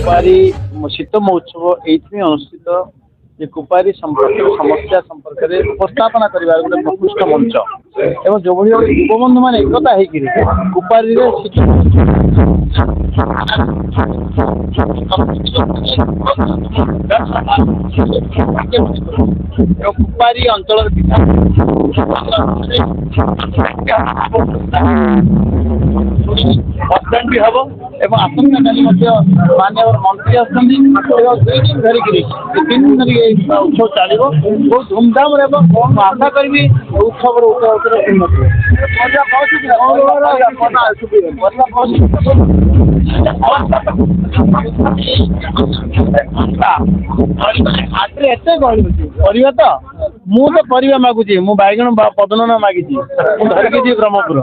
कुपारी शीत महोत्सव ये अनुष्ठित जे कुपारी संपर्क समस्या संपर्क में उपस्थापना करने गोटे प्रकृष्ट मंच एवं जो भाई युवबंधु मान एकता होकर कुपारी कुपारी अंचल बसस्टाण्ड भी हम एवं आसंता काली माननीय मंत्री आसती 2 दिन धरिक 3 दिन धरिक उत्सव चलो बहुत धूमधाम आशा करी उत्सव एत तो मुझे परिवा मागुची मु बैगण पदन मागी धरिकी ब्रह्मपुर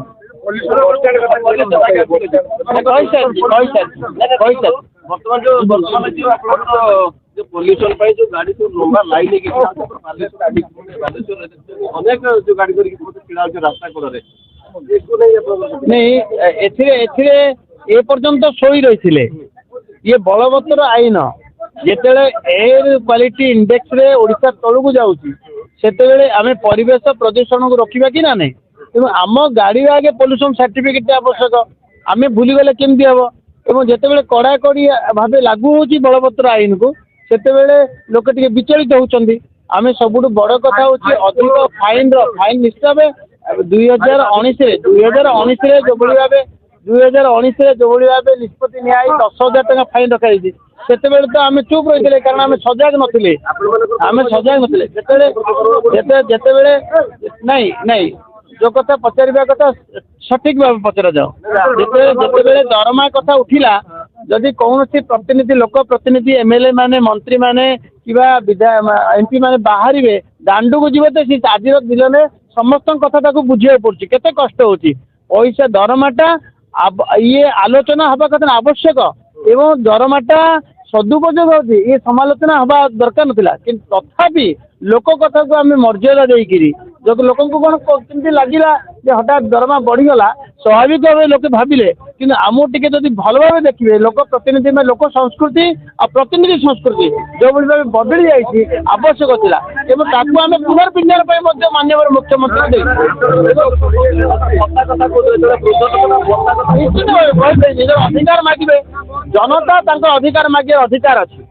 बर्तमान जो पोल्यूशन जो गाड़ी सब लंबा लाइन अनेक जो गाड़ी रास्ता कड़े नहीं ए पर्यंत शोई रही ये बलवत्तर आईन जिते एयर क्वालिटी इंडेक्स रे ओडिशा तलू जाऊँगी से आम परिवेश प्रदूषण को रखा कि ना नहीं तेणु आम गाड़ी आगे पोल्यूशन सर्टिफिकेट आवश्यक आम भूलीगले केमती हम एवं जिते कड़ाकड़ी भाव लागू हो बलवत्तर आईन को सेते लोक टे विचलित होती आम सब बड़ कथा हूँ अधिक फाइन निश्चय 2019 जो भाव 2019 जो भाव निष्पत्ति नि 10,000 टका फाइन रखाई से तो आम चुप रही थे कारण आम सजग नथिले आम सजग नथिले नहीं नहीं जो कथा पचारिबा कथा सठिक भाव पचरा जाओ जिते दरमा कथा उठिला जदि कौन प्रतिनिधि लोक प्रतिनिधि एमएलए माने मंत्री माने एमपी माने बाहर दांडू को जीवे तो आज दिन में समस्त कथा बुझे पड़े केते कष्ट होची पैसा दरमाटा ये आलोचना हवा कथा आवश्यक एवं दरमाटा सदुपयोग होती ये समालोचना हवा दरकार नाला कि तथापि लोक कथा को आम मर्यादा देकरी जब लोक कौन कमी लगला हठात दरमा बढ़ीगला स्वाभाविक भाव लोग भाविले कि आमको टी जब भल भाव देखिए लोक प्रतिनिधि में लोक संस्कृति और प्रतिनिधि संस्कृति जो भाव बदली जाइए आवश्यक था एवं आम पुनर्विन्यास माननीय मुख्यमंत्री निज अधिकार मागे जनता अधिकार मागे अधिकार अच्छी